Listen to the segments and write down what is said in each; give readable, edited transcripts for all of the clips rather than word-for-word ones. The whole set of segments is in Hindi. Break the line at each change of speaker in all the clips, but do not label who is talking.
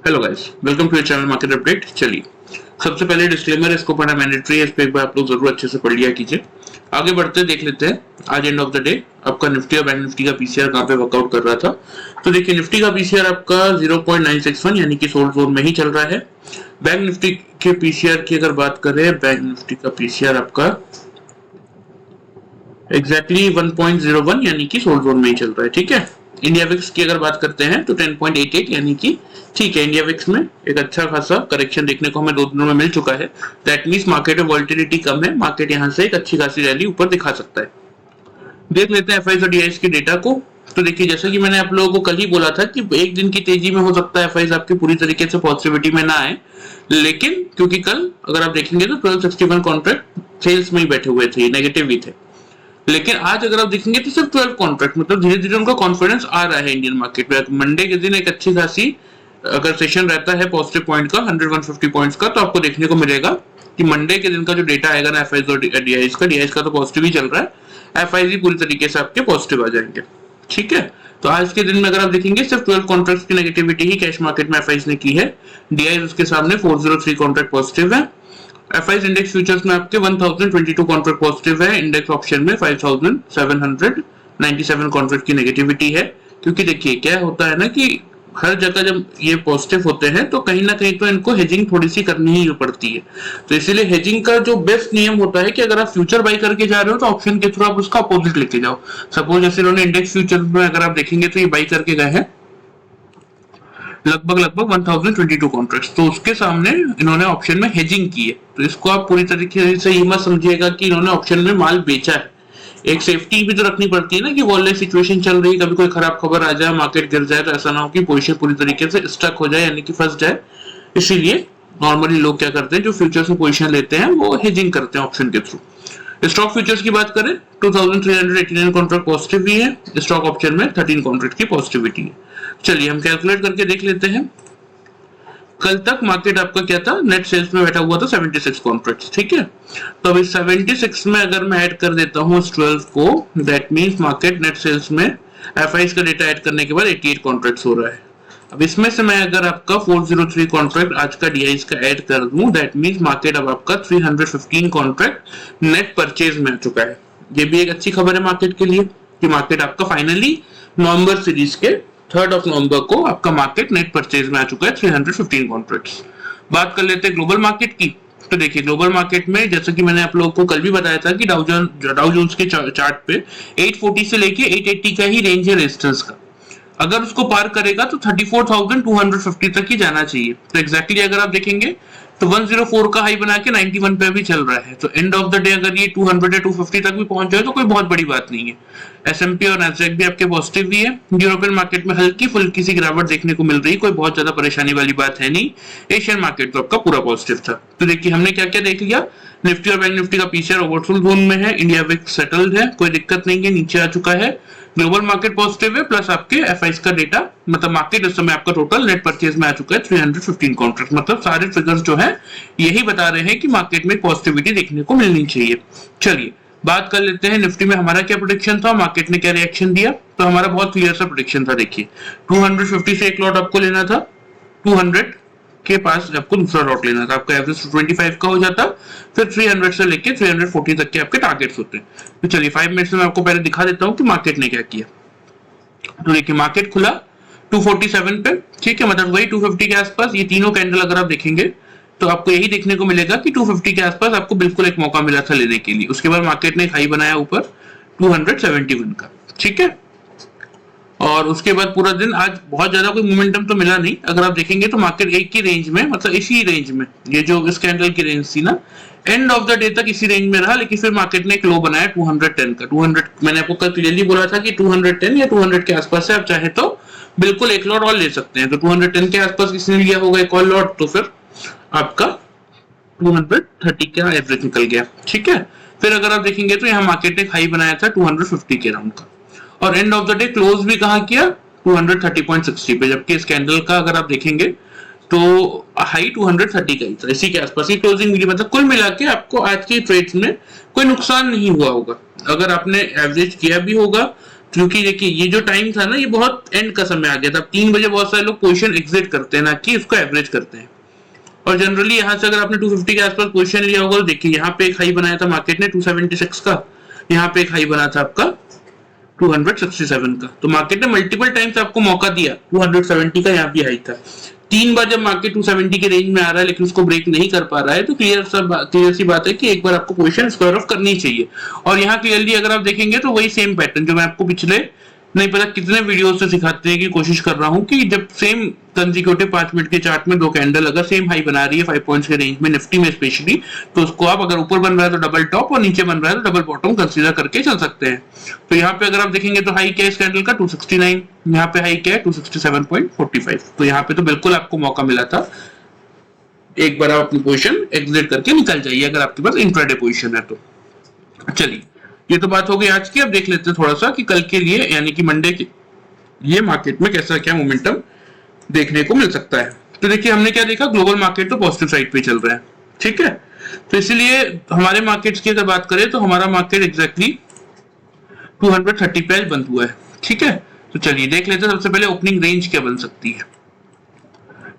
Hello guys, welcome to channel market update. चलिए, सबसे पहले डिस्क्लेमर, इसको पढ़ना मैंडेटरी है, इस पे एक बार आप लोग जरूर अच्छे से पढ़ लिया कीजिए। आगे बढ़ते देख लेते हैं आज एंड ऑफ द डे आपका निफ्टी और बैंक निफ्टी का पीसीआर कहाँ पे वर्कआउट कर रहा था। तो देखिए, निफ्टी का पीसीआर आपका 0.961 यानी कि सोल्ड जोन में ही चल रहा है। बैंक निफ्टी के पीसीआर की अगर बात करें, बैंक निफ्टी का पीसीआर आपका एग्जैक्टली 1.01 यानी कि सोल्ड जोन में ही चल रहा है। ठीक है, इंडिया विक्स की अगर बात करते हैं तो 10.88 यानी कि ठीक है, इंडिया विक्स में एक अच्छा खासा करेक्शन देखने को हमें 2 दिनों में मिल चुका है। दैट मींस मार्केट में वॉलेटिलिटी कम है, मार्केट यहां से एक अच्छी खासी रैली ऊपर दिखा सकता है। देख लेते हैं एफआईज और डीआईज के डेटा को। तो देखिए, जैसा कि मैंने आप लोगों को कल ही बोला था कि एक दिन की तेजी में हो सकता है एफआईज आपके पूरी तरीके से पॉजिटिविटी में ना आए, लेकिन क्योंकि कल अगर आप देखेंगे तो 1261 कॉन्ट्रैक्ट सेल्स में ही बैठे हुए थे, नेगेटिव ही थे। लेकिन आज अगर आप देखेंगे तो सिर्फ 12 कॉन्ट्रैक्ट, मतलब धीरे धीरे उनका कॉन्फिडेंस आ रहा है इंडियन मार्केट में। मंडे के दिन एक अच्छी खासी अगर सेशन रहता है पॉजिटिव पॉइंट का 100-150 पॉइंट्स का, तो आपको देखने को मिलेगा कि मंडे के दिन का जो डेटा आएगा ना एफआईज और डीआईज का तो पॉजिटिव ही चल रहा है। एफआईज पूरी तरीके से आपके पॉजिटिव आ जाएंगे। ठीक है, तो आज के दिन में अगर आप देखेंगे सिर्फ 12 कॉन्ट्रैक्ट्स की नेगेटिविटी ही कैश मार्केट में एफआईज ने की है। डीआईज उसके सामने 403 कॉन्ट्रैक्ट पॉजिटिव है। एफआईज इंडेक्स फ्यूचर्स में आपके 1022 कॉन्ट्रैक्ट पॉजिटिव है। इंडेक्स ऑप्शन में 5797 कॉन्ट्रैक्ट की नेगेटिविटी है। क्योंकि देखिए क्या होता है ना कि हर जगह जब ये पॉजिटिव होते हैं तो कहीं ना कहीं तो इनको हेजिंग थोड़ी सी करनी ही पड़ती है। तो इसीलिए हेजिंग का जो बेस्ट नियम होता है कि अगर आप फ्यूचर बाई करके जा रहे हो तो ऑप्शन के थ्रू आप उसका अपोजिट लेके जाओ। सपोज जैसे इन्होंने इंडेक्स फ्यूचर में अगर आप देखेंगे तो ये बाई करके गए हैं लगभग 1022 कॉन्ट्रैक्ट्स, तो उसके सामने इन्होंने ऑप्शन में हेजिंग की है। तो इसको आप पूरी तरीके से ये मत समझिएगा कि इन्होंने ऑप्शन में माल बेचा है। एक सेफ्टी भी तो रखनी पड़ती है ना कि वॉलेट सिचुएशन चल रही है, कभी कोई खराब खबर आ जाए, मार्केट गिर जाए, तो ऐसा ना हो कि पोजीशन पूरी तरीके से स्टक हो जाए यानी कि फंस जाए। इसीलिए नॉर्मली लोग क्या करते हैं, जो फ्यूचर्स में पोजीशन लेते हैं वो हेजिंग करते हैं ऑप्शन के थ्रू। स्टॉक फ्यूचर्स की बात करें 2389 कॉन्ट्रैक्ट पॉजिटिव भी है। स्टॉक ऑप्शन में 13 कॉन्ट्रैक्ट की पॉजिटिविटी है। चलिए हम कैलकुलेट करके देख लेते हैं। कल तक मार्केट आपका क्या था, नेट सेल्स में बैठा हुआ था 76 कॉन्ट्रैक्ट्स। ठीक है, तो अभी 76 में अगर मैं ऐड कर देता हूँ 12 को, that means market net sales में एफआईज का डेटा ऐड करने के बाद 88 कॉन्ट्रैक्ट्स हो रहा है। अब इसमें से मैं अगर आपका 403 कॉन्ट्रैक्ट आज का डीआईज का ऐड कर दूं, दैट मींस मार्केट अब आपका 315 कॉन्ट्रैक्ट नेट परचेज में आ चुका है। ये भी एक अच्छी खबर है मार्केट के लिए कि मार्केट आपका फाइनली नवंबर सीरीज के 3rd ऑफ नवंबर को आपका मार्केट नेट परचेज में आ चुका है 315 कॉन्ट्रैक्ट्स। बात कर लेते हैं ग्लोबल मार्केट की। तो देखिए, ग्लोबल मार्केट में जैसा कि मैंने आप लोगों को कल भी बताया था कि डाउ जोन्स के चार्ट पे 840 से लेके 880 का ही रेंज है रेजिस्टेंस का। अगर उसको पार करेगा तो 34,250 तक ही जाना चाहिए। तो एग्जैक्टली अगर आप देखेंगे तो 104 का हाई बना के 91 पे भी चल रहा है। तो एंड ऑफ द डे अगर ये 200 या 250 तक भी पहुंच जाए तो कोई बहुत बड़ी बात नहीं है। एसएमपी और नैस्डैक भी आपके पॉजिटिव भी है। यूरोपियन मार्केट में हल्की फुल्की सी गिरावट देखने को मिल रही, कोई बहुत ज्यादा परेशानी वाली बात है नहीं। एशियन मार्केट तो आपका पूरा पॉजिटिव था। तो देखिए हमने क्या क्या देख लिया। निफ्टी और बैंक निफ्टी का पीसीआर ओवरसोल्ड जोन में है। इंडिया विक्स सेटल्ड है, कोई दिक्कत नहीं है, नीचे आ चुका है। ग्लोबल मार्केट पॉजिटिव है, प्लस आपके एफआईज का डेटा, मतलब मार्केट इस समय आपका टोटल नेट परचेज में आ चुका है 315 कॉन्ट्रैक्ट। मतलब सारे फिगर्स जो है यही बता रहे हैं कि मार्केट में पॉजिटिविटी देखने को मिलनी चाहिए। चलिए बात कर लेते हैं निफ्टी में हमारा क्या प्रोडिक्शन था, मार्केट ने क्या रिएक्शन दिया। तो हमारा बहुत क्लियर सा प्रोडिक्शन था। देखिए 250 से एक लॉट आपको लेना था, 200 के पास आपको दूसरा लॉट लेना था, आपका एवरेज 25 का हो जाता, फिर 300 से लेके 340 तक के आपके टारगेट्स होते हैं। तो चलिए 5 मिनट्स में मैं आपको पहले दिखा देता हूँ कि मार्केट ने क्या किया। तो देखिए मार्केट खुला 247 पे, ठीक है, मतलब वही 250 के आसपास। ये तीनों कैंडल अगर आप देखेंगे तो आपको यही देखने को मिलेगा कि 250 के आसपास आपको बिल्कुल एक मौका मिला था लेने के लिए। उसके बाद मार्केट ने हाई बनाया ऊपर 271 का, ठीक है। और उसके बाद पूरा दिन आज बहुत ज्यादा कोई मोमेंटम तो मिला नहीं। अगर आप देखेंगे तो मार्केट एक ही रेंज में, मतलब इसी रेंज में, ये जो इस कैंडल की रेंज थी ना, एंड ऑफ द डे तक इसी रेंज में रहा। लेकिन फिर मार्केट ने एक लो बनाया 210 का। 200 मैंने आपको कल क्लियरली बोला था कि 210 या 200 के आसपास से आप चाहे तो बिल्कुल एक लॉट और ले सकते हैं। तो 210 के आसपास किसी ने लिया होगा एक और लॉट, तो फिर आपका 230 का एवरेज निकल गया, ठीक है। फिर अगर आप देखेंगे तो यहाँ मार्केट ने हाई बनाया था 250 के राउंड का, और end of the day close भी कहाँ किया 230.60 पे। जबकि इस कैंडल का अगर आप देखेंगे तो हाई 230 का ही था, इसी के आसपास ही क्लोजिंग मिली। मतलब कुल मिला के आपको आज के ट्रेड्स में कोई नुकसान नहीं हुआ होगा। अगर आपने एवरेज किया भी होगा क्योंकि देखिए ये जो टाइम था ना, ये बहुत एंड का समय आ गया था। 3 बजे बहुत सारे लोग पोजीशन एग्जिट करते हैं, ना कि उसको एवरेज करते हैं। और जनरली यहाँ से अगर आपने 250 के आसपास पोजीशन लिया होगा तो देखिए यहाँ पे एक हाई बनाया था मार्केट ने 276 का, यहाँ पे एक हाई बना था आपका 267 का। तो मार्केट ने मल्टीपल टाइम्स आपको मौका दिया, 270 का यहाँ भी हाई था। 3 बार जब मार्केट 270 के रेंज में आ रहा है लेकिन उसको ब्रेक नहीं कर पा रहा है, तो क्लियर सी बात है कि एक बार आपको पोजीशन स्क्वायर ऑफ करनी चाहिए। और यहाँ क्लियरली अगर आप देखेंगे तो वही सेम पैटर्न जो मैं आपको पिछले नहीं पता कितने वीडियो से सिखाते हैं की कोशिश कर रहा हूँ कि जब सेम कंसेक्यूटिव 5 मिनट के चार्ट में 2 कैंडल अगर सेम हाई बना रही है 5 पॉइंट्स के रेंज में, निफ्टी में स्पेशली, तो उसको आप अगर ऊपर बन रहा है तो डबल टॉप और नीचे बन रहा है तो डबल बॉटम कंसीडर करके चल सकते हैं। तो यहाँ पे अगर आप देखेंगे तो हाई क्या है इस कैंडल का 269, यहाँ पे हाई क्या है 267.45। तो यहाँ पे तो बिल्कुल आपको मौका मिला था, एक बार आप अपनी पोजीशन एग्जिट करके निकल जाइए अगर आपके पास इंट्राडे पोजीशन है तो। चलिए ये तो बात हो गई आज की। अब देख लेते हैं थोड़ा सा कि कल के लिए यानी कि मंडे के ये मार्केट में कैसा क्या मोमेंटम देखने को मिल सकता है। तो देखिए हमने क्या देखा, ग्लोबल मार्केट तो पॉजिटिव साइड पे चल रहा है, ठीक है। तो इसीलिए हमारे मार्केट्स की अगर बात करें तो हमारा मार्केट एग्जैक्टली 230 पे आज बंद हुआ है, ठीक है। तो चलिए देख लेते हैं सबसे पहले ओपनिंग रेंज क्या बन सकती है।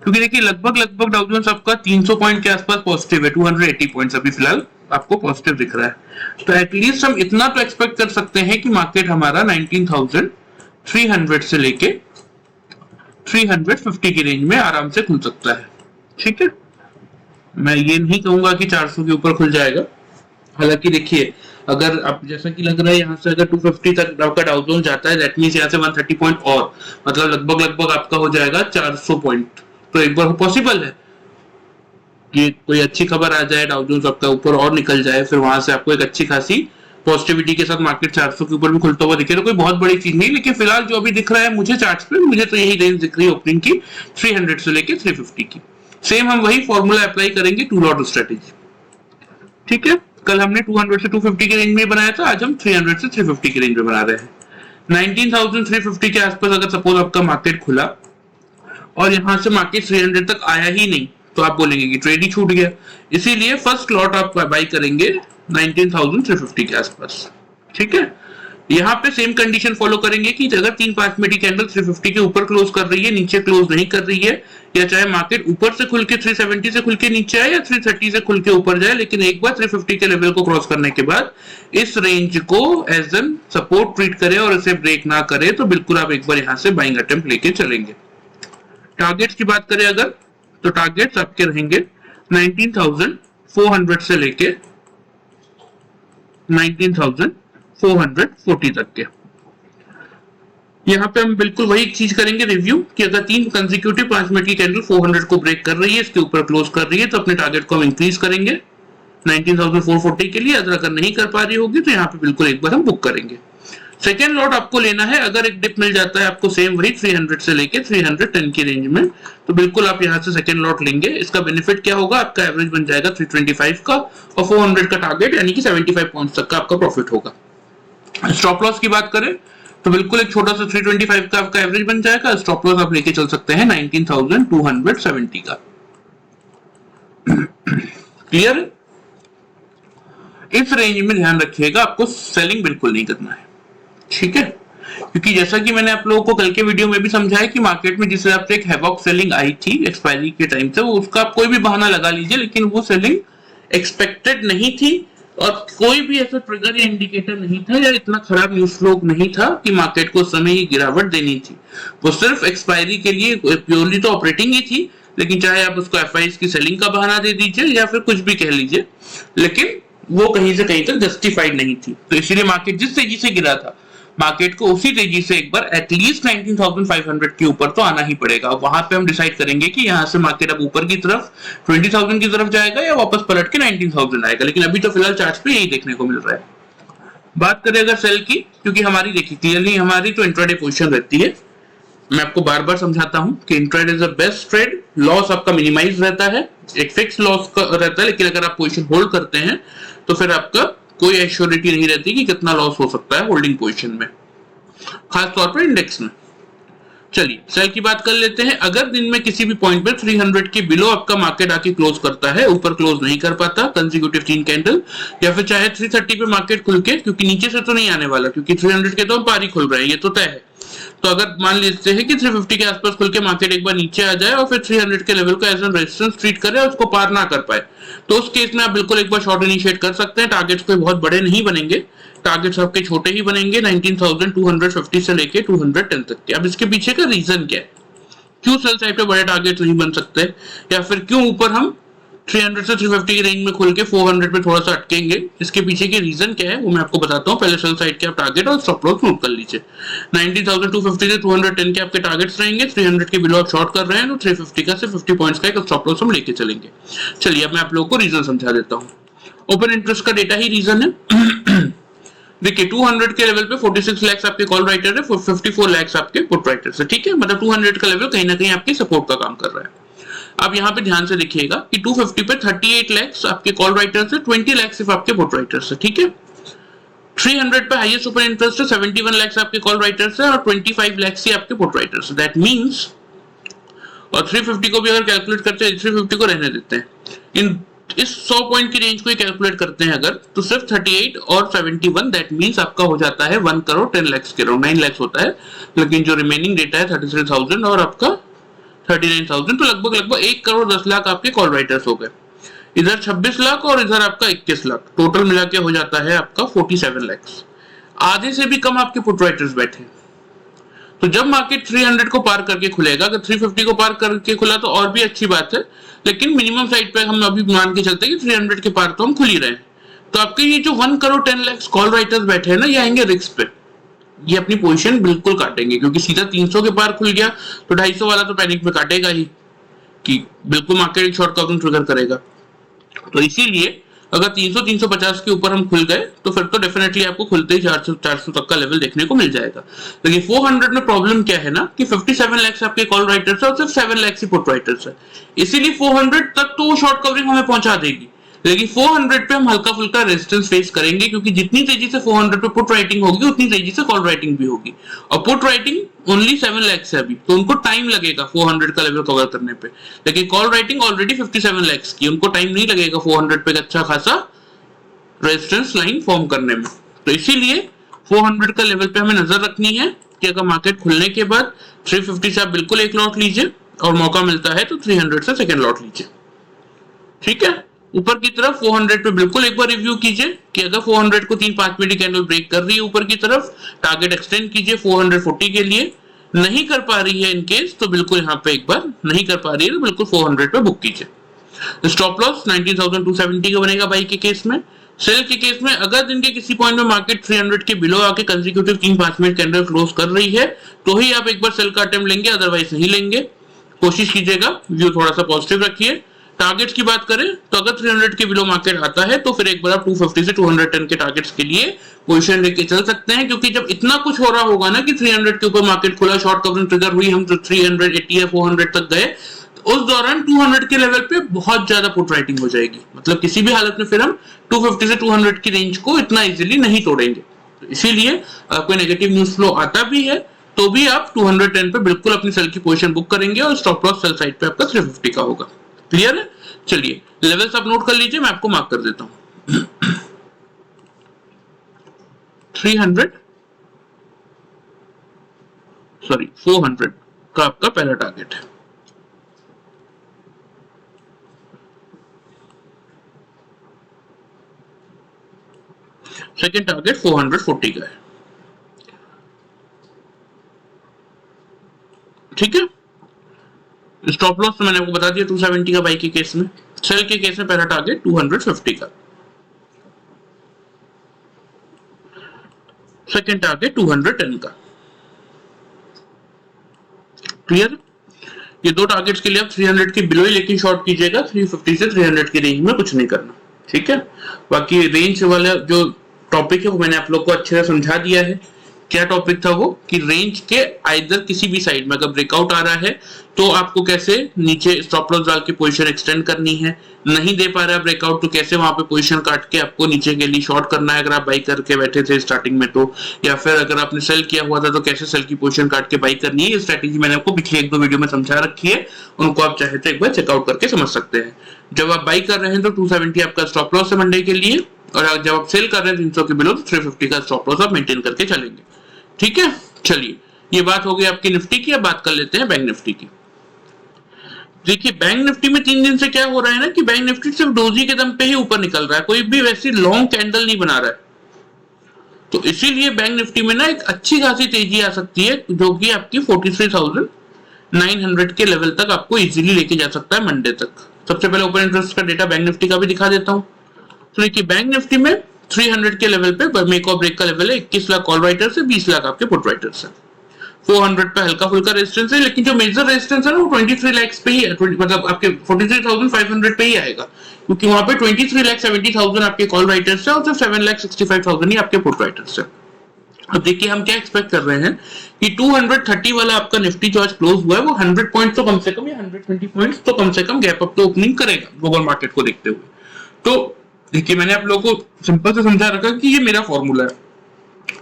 क्योंकि देखिए लगभग डाउ जोन्स आपका 300 पॉइंट के आसपास पॉजिटिव है, 280 पॉइंट्स अभी फिलहाल आपको पॉजिटिव दिख रहा है। तो एटलीस्ट हम इतना तो एक्सपेक्ट कर सकते हैं कि मार्केट हमारा 19,300 से लेके 350 की रेंज में आराम से खुल सकता है, ठीक है। मैं ये नहीं कहूंगा कि 400 के ऊपर खुल जाएगा। हालांकि देखिए अगर आप जैसा कि लग रहा है यहाँ से अगर 250 तक आपका डाउ जोन जाता है, दैट मींस यहाँ से 130 पॉइंट और मतलब लगभग आपका हो जाएगा 400 पॉइंट। तो एक बार पॉसिबल है कि कोई अच्छी खबर आ जाए, डाउ जोन्स आपका ऊपर और निकल जाए, फिर वहां से आपको एक अच्छी खासी पॉजिटिविटी के साथ मार्केट 400 के ऊपर भी खुलता हुआ दिखे तो कोई बहुत बड़ी चीज नहीं। लेकिन फिलहाल जो अभी दिख रहा है मुझे चार्ट्स पे, मुझे तो यही रेंज दिख रही है ओपनिंग की 300 से लेके 350 की। सेम हम वही फॉर्मूला अप्लाई करेंगे टू लॉट स्ट्रेटेजी, ठीक है। कल हमने 200 से 250 के रेंज में बनाया था, आज हम 300 से 350 के रेंज में बना रहे हैं। 19,350 के आसपास अगर सपोज आपका मार्केट खुला और यहाँ से मार्केट 300 तक आया ही नहीं तो आप बोलेंगे कि ट्रेड ही छूट गया। इसीलिए फर्स्ट लॉट आप बाई करेंगे 19,350 के आसपास, ठीक है। यहाँ पे सेम कंडीशन फॉलो करेंगे कि अगर 3-5 मिनट की कैंडल 350 के ऊपर क्लोज कर रही है, नीचे क्लोज नहीं कर रही है, या चाहे मार्केट ऊपर से खुल के 370 से खुल के नीचे आए या 330 से खुल के ऊपर जाए, लेकिन एक बार 350 के लेवल को क्रॉस करने के बाद इस रेंज को एज एन सपोर्ट ट्रीट करे और इसे ब्रेक ना करे तो बिल्कुल आप एक बार यहाँ से बाइंग अटेम्प्ट लेके चलेंगे। टारगेट्स की बात करें अगर तो टारगेट्स आपके रहेंगे 19,400 से लेके 19,440 तक के। यहाँ पे हम बिल्कुल वही चीज करेंगे रिव्यू कि अगर 3 कंसेक्यूटिव 5 मिनट की कैंडल 400 को ब्रेक कर रही है, इसके ऊपर क्लोज कर रही है, तो अपने टारगेट को हम इंक्रीज करेंगे 19,440 के लिए। अगर नहीं कर पा रही होगी तो यहाँ पे बिल्कुल एक बार हम बुक करेंगे। सेकेंड लॉट आपको लेना है अगर एक डिप मिल जाता है आपको सेम वही 300 से लेके 310 की रेंज में, तो बिल्कुल आप यहाँ से सेकेंड लॉट लेंगे। इसका बेनिफिट क्या होगा, आपका एवरेज बन जाएगा 325 का और 400 का टारगेट यानी कि 75 पॉइंट्स तक का आपका प्रॉफिट होगा। स्टॉप लॉस की बात करें तो बिल्कुल एक छोटा सा 325 का आपका एवरेज बन जाएगा। स्टॉप लॉस आप लेके चल सकते हैं 19,270 का। क्लियर? इस रेंज में ध्यान रखिएगा आपको सेलिंग बिल्कुल नहीं करना है, ठीक है। क्योंकि जैसा कि मैंने आप लोगों को कल के वीडियो में भी समझाया कि मार्केट में जिस हिसाब से एक हैवॉक सेलिंग आई थी एक्सपायरी के टाइम से, वो उसका आप कोई भी बहाना लगा लीजिए, लेकिन वो सेलिंग एक्सपेक्टेड नहीं थी और कोई भी ऐसा ट्रिगर या इंडिकेटर नहीं था या इतना खराब न्यूज फ्लो नहीं था कि मार्केट को उस समय ही गिरावट देनी थी। वो सिर्फ एक्सपायरी के लिए प्योरली तो ऑपरेटिंग ही थी, लेकिन चाहे आप उसको एफआईएस की सेलिंग का बहाना दे दीजिए या फिर कुछ भी कह लीजिए, लेकिन वो कहीं से कहीं तक जस्टिफाइड नहीं थी। तो इसीलिए मार्केट जिस तेजी से गिरा था, मार्केट को उसी तेजी से एक बार एटलीस्ट 19,500 के ऊपर तो आना ही पड़ेगा। वहां पे हम डिसाइड करेंगे कि यहाँ से मार्केट अब ऊपर की तरफ 20,000 की तरफ जाएगा या वापस पलट के 19,000 आएगा। लेकिन अभी तो फिलहाल चार्ट पे यही देखने को मिल रहा है। बात करें अगर सेल की, क्योंकि हमारी देखिए क्लियरली हमारी तो इंट्राडे पोजीशन रहती है। मैं आपको बार बार समझाता हूं कि intraday is the best trade. Loss आपका मिनिमाइज रहता है, एक फिक्स लॉस रहता है, लेकिन अगर आप पोजीशन होल्ड करते हैं तो फिर आपका कोई एश्योरिटी नहीं रहती कि कितना लॉस हो सकता है होल्डिंग पोजीशन में, खास तौर पर इंडेक्स में। चलिए सेल की बात कर लेते हैं। अगर दिन में किसी भी पॉइंट पे 300 के बिलो आपका मार्केट आके क्लोज करता है, ऊपर क्लोज नहीं कर पाता कंसेक्यूटिव 3 कैंडल, या फिर चाहे 330 पे मार्केट खुल के, क्योंकि नीचे से तो नहीं आने वाला, क्योंकि 300 के तो हम पार ही खुल रहे हैं, ये तो तय है। तो अगर मान लेते हैं कि 350 के आसपास खुल के मार्केट एक बार नीचे आ जाए और फिर 300 के लेवल को एज एन रेजिस्टेंस ट्रीट करे और उसको पार ना कर पाए, तो उस केस में आप बिल्कुल एक बार शॉर्ट इनिशिएट कर सकते हैं। टारगेट्स कोई बहुत बड़े नहीं बनेंगे, टारगेट्स आपके छोटे ही बनेंगे, 19,250 से लेके 210 तक के। अब इसके पीछे का रीजन क्या है, क्यों सेल साइड पे बड़े टारगेट नहीं बन सकते, या फिर क्यों ऊपर हम 300 से 350 की रेंज में खुल के 400 पे थोड़ा सा अटकेंगे, इसके पीछे के रीजन क्या है वो मैं आपको बताता हूँ। पहले सेल साइड के आप टारगेट और स्टॉप लॉस नोट कर लीजिए। 19,250 से 210 के आपके टारगेट्स रहेंगे, 300 के बिलो आप शॉर्ट कर रहे हैं तो 350 का से 50 पॉइंट्स का एक स्टॉप लॉस हम लेके चलेंगे। चलिए अब मैं आप लोगों को रीजन समझा देता हूँ। ओपन इंटरेस्ट का डेटा ही रीजन है। देखिए 200 के लेवल पे 46 लाख आपके कॉल राइटर है, 54 लाख आपके पुट राइटर है, ठीक है। मतलब 200 का लेवल कहीं ना कहीं आपकी सपोर्ट का काम कर रहा है। अब यहाँ पे ध्यान से देखिएगा कि 250 पे 38 लाख आपके कॉल राइटर्स है, 20 लाख सिर्फ आपके पुट राइटर्स है, ठीक है। 300 पे हाईएस्ट ओपन इंटरेस्ट है, 71 लाख आपके कॉल राइटर्स है और 25 लाख ही आपके पुट राइटर्स है। दैट मींस, और 350 को भी अगर कैलकुलेट करते हैं, 350 को रहने देते हैं, इन इस 100 पॉइंट की रेंज को कैलकुलेट करते हैं अगर, तो सिर्फ 38 और 71, दैट मींस आपका हो जाता है 1 करोड़ 10 लाख के अराउंड, 9 लाख होता है। लेकिन जो रिमेनिंग डेटा है 33,000 और आपका 39,000, तो लगभग 1 करोड़ 10 लाख आपके कॉल राइटर्स हो गए। इधर 26 लाख और इधर आपका 21 लाख, टोटल मिला के हो जाता है आपका 47 लाख। आधे से भी कम आपके पुट राइटर्स बैठे। तो जब मार्केट 300 को पार करके खुलेगा, अगर 350 को पार करके खुला तो और भी अच्छी बात है, लेकिन मिनिमम साइड पे हम अभी मान के चलते हैं कि 300 के पार तो हम खुल ही रहे हैं। तो आपके ये जो 1 करोड़ 10 लाख कॉल राइटर्स बैठे हैं ना, ये आएंगे रिस्क पे, ये अपनी पोजीशन बिल्कुल काटेंगे, क्योंकि सीधा 300 के पार खुल गया तो 250 वाला तो पैनिक में काटेगा ही कि बिल्कुल मार्केट शॉर्ट कवरिंग ट्रिगर करेगा। तो इसीलिए अगर 300-350 के ऊपर हम खुल गए तो फिर तो डेफिनेटली आपको खुलते ही 400 तक का लेवल देखने को मिल जाएगा। लेकिन 400 में प्रॉब्लम क्या है ना कि 57 लाख आपके कॉल राइटर्स है और सिर्फ 7 लाख ही पुट राइटर्स है, इसीलिए 400 तक तो वो शॉर्ट कवरिंग हमें पहुंचा देगी। लेकिन 400 पे हम हल्का फुल्का रेजिस्टेंस फेस करेंगे, क्योंकि जितनी तेजी से 400 पे पुट राइटिंग होगी उतनी तेजी से कॉल राइटिंग भी होगी, और पुट राइटिंग ओनली 7 लाख है अभी, तो उनको टाइम लगेगा 400 का लेवल कवर करने पे। लेकिन कॉल राइटिंग ऑलरेडी 57 लाख की, उनको टाइम नहीं लगेगा 400 पे अच्छा खासा रेजिस्टेंस लाइन फॉर्म करने में। तो इसीलिए 400 का लेवल पे हमें नजर रखनी है कि अगर मार्केट खुलने के बाद 350 से आप बिल्कुल एक लॉट लीजिए और मौका मिलता है तो 300 से सेकंड लॉट लीजिए, ठीक है। ऊपर की तरफ 400 पे बिल्कुल एक बार रिव्यू कीजिए कि अगर 400 को 3-5 मिनट कैंडल ब्रेक कर रही है ऊपर की तरफ, टारगेट एक्सटेंड कीजिए 440 के लिए। नहीं कर पा रही है इन केस तो बिल्कुल यहाँ पे एक बार नहीं कर पा रही है तो बिल्कुल 400 पे बुक कीजिए। स्टॉप लॉस 19,270 का बनेगा बाई के केस में। सेल के केस में अगर दिन के किसी पॉइंट में मार्केट 300 के बिलो आके कंसेक्यूटिव 3-5 मिनट कैंडल क्लोज कर रही है तो ही आप एक बार सेल का अटेम्प्ट लेंगे, अदरवाइज नहीं लेंगे। कोशिश कीजिएगा व्यू थोड़ा सा पॉजिटिव रखिए। टारगेट्स की बात करें तो अगर 300 के बिलो मार्केट आता है तो फिर एक बार आप 250 से 210 के टारगेट्स के लिए पोजीशन लेके चल सकते हैं, क्योंकि जब इतना कुछ हो रहा होगा ना कि 300 के ऊपर मार्केट खुला, शॉर्ट कवरिंग ट्रिगर हुई, हम तो 380 या 400 तक गए, तो उस दौरान 200 के लेवल पे बहुत ज्यादा पुट राइटिंग हो जाएगी। मतलब किसी भी हालत में फिर हम 250 से 200 की रेंज को इतना इजीली नहीं तोड़ेंगे। तो इसीलिए कोई नेगेटिव न्यूज फ्लो आता भी है तो भी आप 210 पे बिल्कुल अपनी सेल की पोजीशन बुक करेंगे और स्टॉप लॉस सेल साइड पे आपका 350 का होगा। क्लियर है? चलिए लेवल्स आप नोट कर लीजिए, मैं आपको मार्क कर देता हूं। 400 का आपका पहला टारगेट है। सेकेंड टारगेट 440 का है, ठीक है। स्टॉप लॉस तो मैंने आपको बता दिया 270 का बाई के केस में। सेल के केस में पहला टारगेट 250 का, सेकेंड टारगेट 210 का। क्लियर? ये दो टारगेट्स के लिए आप 300 के बिलो ही लेकिन शॉर्ट कीजिएगा, 350 से 300 की रेंज में कुछ नहीं करना, ठीक है। बाकी रेंज वाला जो टॉपिक है वो मैंने आप लोग को अच्छे से समझा दिया है क्या टॉपिक था वो कि रेंज के आइदर किसी भी साइड में अगर ब्रेकआउट आ रहा है तो आपको कैसे नीचे स्टॉप लॉस डाल के पोजीशन एक्सटेंड करनी है, नहीं दे पा रहा है ब्रेकआउट तो कैसे वहां पे पोजीशन काट के आपको नीचे के लिए शॉर्ट करना है अगर आप बाई करके बैठे थे स्टार्टिंग में तो, या फिर अगर आपने सेल किया हुआ था तो कैसे सेल की पोजीशन काट के बाई करनी है। ये स्ट्रेटेजी मैंने आपको पिछले 1-2 वीडियो में समझा रखी है, उनको आप चाहे तो एक बार चेकआउट करके समझ सकते हैं। जब आप बाई कर रहे हैं तो 270 आपका स्टॉप लॉस है मंडे के लिए, और जब आप सेल कर रहे हैं 300 के बिलो तो 350 का स्टॉप लॉस आप मेंटेन करके चलेंगे। ठीक है, चलिए ये बात हो गई आपकी निफ्टी की। अब बात कर लेते हैं बैंक निफ्टी की। देखिए बैंक निफ्टी में 3 दिन से क्या हो रहा है ना कि बैंक निफ्टी सिर्फ डोजी के दम पे ही ऊपर निकल रहा है, कोई भी वैसी लॉन्ग कैंडल नहीं बना रहा है। तो इसीलिए बैंक निफ्टी में ना एक अच्छी खासी तेजी आ सकती है जो कि आपकी 43,900 के लेवल तक आपको इजीली लेके जा सकता है मंडे तक। सबसे पहले ओपन इंटरेस्ट का डेटा बैंक निफ्टी का भी दिखा देता हूं। तो देखिए बैंक निफ्टी में 300 के लेवल पे मेक और ब्रेक का लेवल है, 21 लाख कॉल राइटर्स है, 20 लाख आपके पुट राइटर्स है। 400 पे हल्का फुल्का रेजिस्टेंस है, लेकिन जो मेजर रेजिस्टेंस है ना वो 23 लाख पे ही है, मतलब आपके 43,500 पे ही आएगा, क्योंकि वहां पे 23,70,000 आपके कॉल राइटर्स है और सिर्फ 7,65,000 ही आपके पुट राइटर्स है। अब देखिए हम क्या एक्सपेक्ट कर रहे हैं कि 230 वाला आपका निफ्टी जो आज क्लोज हुआ है वो 100 पॉइंट तो कम से कम या 120 पॉइंट्स तो कम से कम गैप अप तो ओपनिंग करेगा ग्लोबल मार्केट को देखते हुए। तो देखिए मैंने आप लोगों को सिंपल से समझा रखा कि ये मेरा फॉर्मूला है।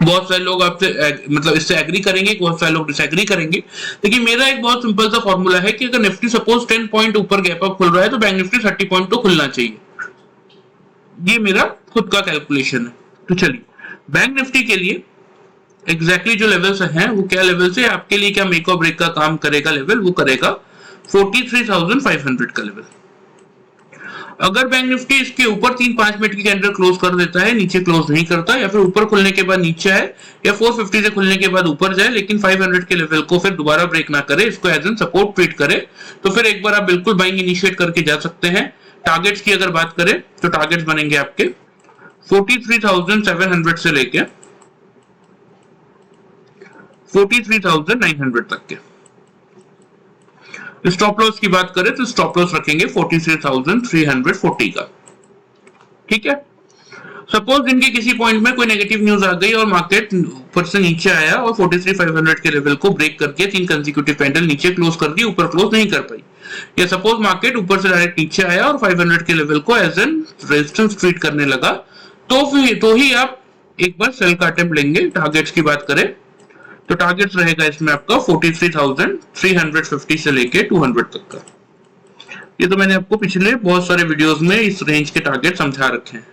बहुत सारे लोग आपसे मतलब इससे एग्री करेंगे, बहुत सारे लोग डिसएग्री करेंगे, लेकिन मेरा एक बहुत सिंपल सा फॉर्मूला है कि अगर निफ्टी सपोज 10 पॉइंट ऊपर गैप अप खुल रहा है तो बैंक निफ्टी 30 पॉइंट तो खुलना चाहिए। ये मेरा खुद का कैलकुलेशन है। तो चलिए बैंक निफ्टी के लिए एग्जैक्टली जो लेवल्स हैं वो क्या लेवल्स है, आपके लिए क्या मेक और ब्रेक का काम करेगा लेवल, वो करेगा 43,500 का लेवल। अगर बैंक निफ्टी इसके ऊपर 3-5 मिनट की कैंडल क्लोज कर देता है, नीचे क्लोज नहीं करता, या फिर ऊपर खुलने के बाद नीचे आए या 450 से खुलने के बाद ऊपर जाए लेकिन 500 के लेवल को फिर दोबारा ब्रेक ना करे, इसको एज एन सपोर्ट ट्रीट करे, तो फिर एक बार आप बिल्कुल बाइंग इनिशिएट करके जा सकते हैं। टारगेट्स की अगर बात करें तो टारगेट्स बनेंगे आपके 43,700 से लेके 43,900 तक के। स्टॉप लॉस की बात करें तो स्टॉप लॉस रखेंगे 43,340 का। ठीक है, सपोज इनके किसी पॉइंट में कोई नेगेटिव न्यूज आ गई और मार्केट ऊपर से नीचे आया और 43,500 के लेवल को ब्रेक करके 3 कंसेक्यूटिव कैंडल नीचे क्लोज कर दी, ऊपर क्लोज नहीं कर पाई, या सपोज मार्केट ऊपर से डायरेक्ट नीचे आया और 500 के लेवल को एज एन रेजिस्टेंस ट्रीट करने लगा, तो ही आप एक बार सेल का अटेम्प्ट लेंगे। टारगेट्स की बात करें तो टारगेट्स रहेगा इसमें आपका 43,350 से लेके 200 तक का। ये तो मैंने आपको पिछले बहुत सारे वीडियोस में इस रेंज के टारगेट समझा रखे हैं,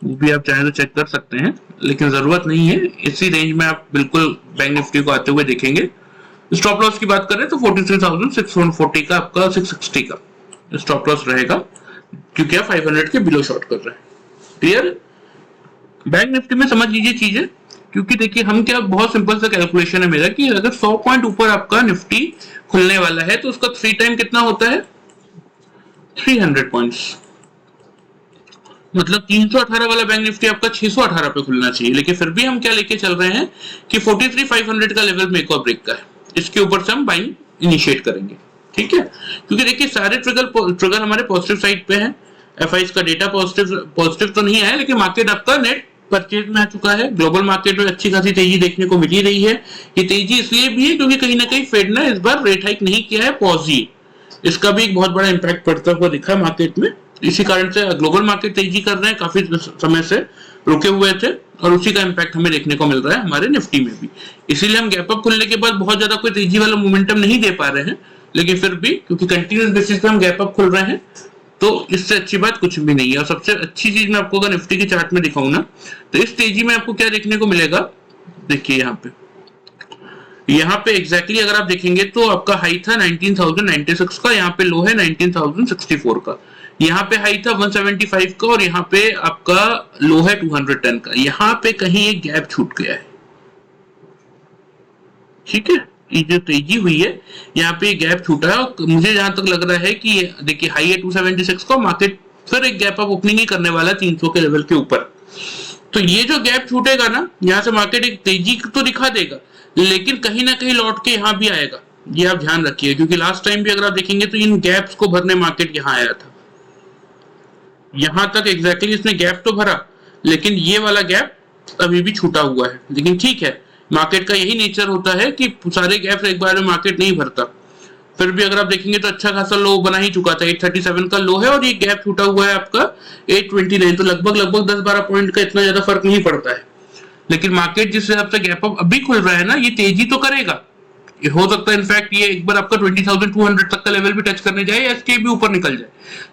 वो भी आप चाहें तो चेक कर सकते हैं, लेकिन जरूरत नहीं है, इसी रेंज में आप बिल्कुल बैंक निफ्टी को आते हुए देखेंगे। स्टॉप लॉस की बात करें तो 43,640 का आपका 660 का स्टॉप लॉस रहेगा, क्योंकि आप 500 के बिलो शॉर्ट कर रहे हैं। क्लियर? बैंक निफ्टी में समझ लीजिए चीजें, क्योंकि देखिए हम क्या, बहुत सिंपल सा कैलकुलेशन है मेरा कि अगर 100 पॉइंट ऊपर आपका निफ्टी खुलने वाला है तो उसका 3 टाइम कितना होता है, 300 पॉइंट्स, मतलब 318 वाला बैंक निफ्टी आपका 618 पे खुलना चाहिए। लेकिन फिर भी हम क्या लेके चल रहे हैं कि 43,500 का लेवल मेक और ब्रेक का है, इसके ऊपर से हम बाइंग इनिशिएट करेंगे। ठीक है, क्योंकि देखिए सारे ट्रिगर हमारे पॉजिटिव साइड पे हैं। एफआईएस का डेटा पॉजिटिव तो नहीं आया, लेकिन मार्केट आपका नेट परचेज में आ चुका है। ग्लोबल मार्केट में अच्छी खासी तेजी देखने को मिल ही रही है। ये तेजी इसलिए भी है क्योंकि कहीं ना कहीं फेड ने इस बार रेट हाइक नहीं किया है, पॉज ही, इसका भी एक बहुत बड़ा इंपैक्ट पड़ता हुआ दिखा है मार्केट में। इसी कारण से ग्लोबल मार्केट तेजी कर रहे हैं, काफी समय से रुके हुए थे, और उसी का इंपैक्ट हमें देखने को मिल रहा है हमारे निफ्टी में भी। इसीलिए हम गैप अप खुलने के बाद बहुत ज्यादा कोई तेजी वाला मोमेंटम नहीं दे पा रहे हैं, लेकिन फिर भी क्योंकि कंटिन्यूस बेसिस पे हम गैप अप खुल रहे हैं तो इससे अच्छी बात कुछ भी नहीं है। और सबसे अच्छी चीज मैं आपको अगर निफ्टी की चार्ट में दिखाऊं ना, तो इस तेजी में आपको क्या देखने को मिलेगा, देखिए यहाँ पे एग्जैक्टली अगर आप देखेंगे तो आपका हाई था 19,096 का, यहाँ पे लो है 19,064 का, यहाँ पे हाई था 175 का और यहाँ पे आपका लो है 210 का। यहाँ पे कहीं एक गैप छूट गया है। ठीक है, ये जो तेजी हुई है यहाँ पे गैप छूटा है, और मुझे जहां तक लग रहा है कि देखिए हाई है 276 का, मार्केट फिर एक गैप अप ओपनिंग ही करने वाला है 300 के लेवल के ऊपर। तो ये जो गैप छूटेगा ना, यहाँ से मार्केट एक तेजी तो दिखा देगा, लेकिन कहीं ना कहीं लौट के यहाँ भी आएगा, ये आप ध्यान रखिए। क्योंकि लास्ट टाइम भी अगर आप देखेंगे तो इन गैप्स को भरने मार्केट यहाँ आया था, यहाँ तक एग्जैक्टली इसने गैप तो भरा, लेकिन ये वाला गैप अभी भी छूटा हुआ है। लेकिन ठीक है, मार्केट का यही नेचर होता है कि सारे गैप्स एक बार में मार्केट नहीं भरता। फिर भी अगर आप देखेंगे तो अच्छा खासा लो बना ही चुका था, 837 का लो है और ये गैप छूटा हुआ है आपका 829, तो लगभग 10-12 पॉइंट का इतना ज्यादा फर्क नहीं पड़ता है। लेकिन मार्केट जिस हिसाब से गैप अप अभी खुल रहा है ना, ये तेजी तो करेगा, ये हो सकता है इनफैक्ट ये एक बार आपका 20,200 तक का लेवल भी टच करने जाए या इसके भी ऊपर निकल जाए,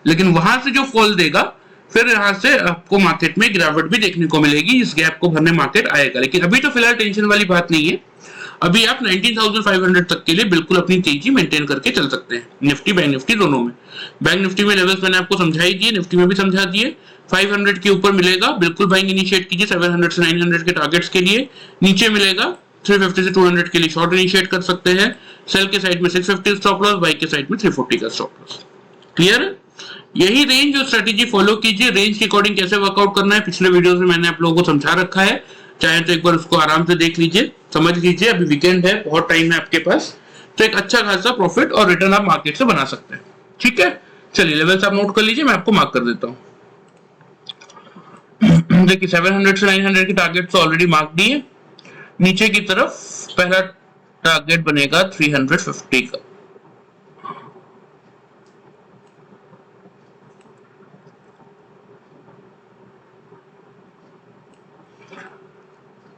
लेकिन वहां से जो फॉल देगा फिर यहाँ से आपको मार्केट में गिरावट भी देखने को मिलेगी, इस गैप को भरने मार्केट आएगा। लेकिन अभी तो फिलहाल टेंशन वाली बात नहीं है, अभी आप 19,500 तक के लिए बिल्कुल अपनी तेजी मेंटेन करके चल सकते हैं, निफ्टी बैंक निफ्टी दोनों में। बैंक निफ्टी में लेवल्स मैंने आपको समझा ही दिए, निफ्टी में भी समझा दिए। 500 के ऊपर मिलेगा बिल्कुल बाइंग इनिशिएट कीजिए 700 से 900 के टारगेट्स के लिए, नीचे मिलेगा 350 से 200 के लिए शॉर्ट इनिशिएट कर सकते हैं, सेल के साइड में 650 स्टॉप लॉस, बाई के साइड में 340 का स्टॉप लॉस। क्लियर? यही रेंज और स्ट्रेटेजी फॉलो कीजिए। रेंज के अकॉर्डिंग कैसे वर्कआउट करना है पिछले वीडियोस में मैंने आप लोगों को समझा रखा है, चाहे तो एक बार उसको आराम से देख लीजिए, समझ लीजिए। अभी वीकेंड है, बहुत टाइम है आपके पास, तो एक अच्छा खासा प्रॉफिट और रिटर्न आप मार्केट से बना सकते हैं। ठीक है, चलिए लेवल्स आप नोट कर लीजिए, मैं आपको मार्क कर देता हूँ। देखिए 700 से 900 के टारगेट तो ऑलरेडी मार्क दिए, नीचे की तरफ पहला टारगेट बनेगा 350 का,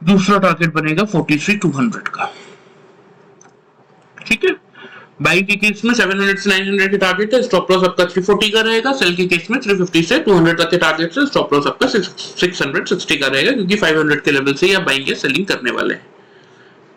दूसरा टारगेट बनेगा 43,200 का। ठीक है, बाई के केस में 700 से 900 के टारगेट है, स्टॉप लॉस आपका 340 का रहेगा। सेल के केस में 350 से 200 तक के टारगेट है, स्टॉप लॉस आपका 660 का रहेगा, क्योंकि 500 के लेवल से ही आप बाइंग या सेलिंग करने वाले हैं।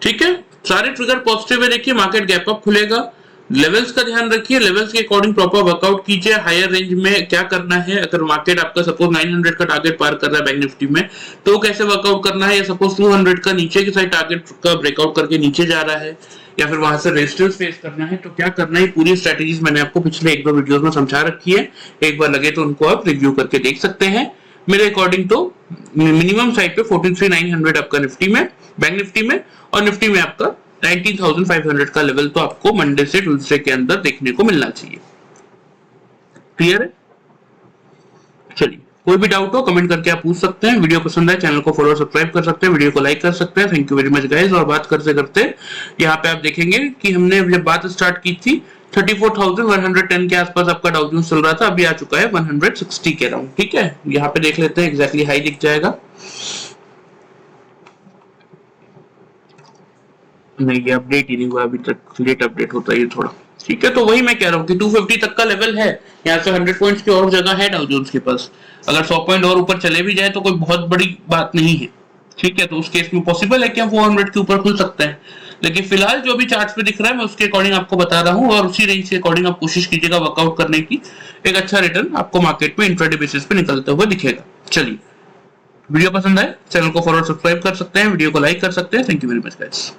ठीक है, सारे ट्रिगर पॉजिटिव है। देखिए मार्केट गैप अप खुलेगा, लेवल्स का ध्यान रखिए, लेवल्स के अकॉर्डिंग प्रॉपर वर्कआउट कीजिए। हायर रेंज में क्या करना है, अगर मार्केट आपका सपोज 900 का टारगेट पार कर रहा है बैंक निफ्टी में, तो कैसे वर्कआउट करना है, या सपोज 200 का नीचे की साइड टारगेट का ब्रेकआउट करके नीचे जा रहा है, या फिर वहां से रेजिस्टेंस फेस करना है, तो क्या करना है, पूरी स्ट्रेटेजीज मैंने आपको पिछले 1-2 वीडियोस में समझा रखी है। एक बार लगे तो उनको आप रिव्यू करके देख सकते हैं। मेरे अकॉर्डिंग तो मिनिमम साइड पे 43,900 आपका निफ्टी में, बैंक निफ्टी में, और निफ्टी में आपका 19,500 का लेवल तो आपको मंडे से ट्यूसडे के अंदर देखने को मिलना चाहिए। क्लियर है? चलिए, कोई भी डाउट हो कमेंट करके आप पूछ सकते हैं। वीडियो पसंद आए चैनल को फॉलो सब्सक्राइब कर सकते हैं, वीडियो को लाइक कर सकते हैं। Thank you very much guys. और बात करते करते यहाँ पे आप देखेंगे कि हमने जब बात स्टार्ट की थी 34,110 के आसपास आपका डाउ जोन्स चल रहा था, अभी आ चुका है 160 के अराउंड। ठीक है, यहाँ पे देख लेते हैं, एग्जैक्टली हाई दिख जाएगा, नहीं ये अपडेट ही नहीं हुआ अभी तक, लेट अपडेट होता है ये थोड़ा। ठीक है, तो वही मैं कह रहा हूँ कि 250 तक का लेवल है, यहाँ से 100 पॉइंट्स की और जगह है डाउ जोन्स के पास। अगर 100 पॉइंट और ऊपर चले भी जाए तो कोई बहुत बड़ी बात नहीं है। ठीक है, तो उस केस में पॉसिबल है कि हम 400 के ऊपर खुल सकते हैं, लेकिन फिलहाल जो भी चार्ट पे दिख रहा है मैं उसके अकॉर्डिंग आपको बता रहा हूँ, और उसी रेंज के अकॉर्डिंग आप कोशिश कीजिएगा वर्कआउट करने की। एक अच्छा रिटर्न आपको मार्केट में इंट्राडे बेसिस पे निकलते हुए दिखेगा। चलिए, वीडियो पसंद आए चैनल को फॉलो सब्सक्राइब कर सकते हैं, वीडियो को लाइक कर सकते हैं। Thank you very much guys.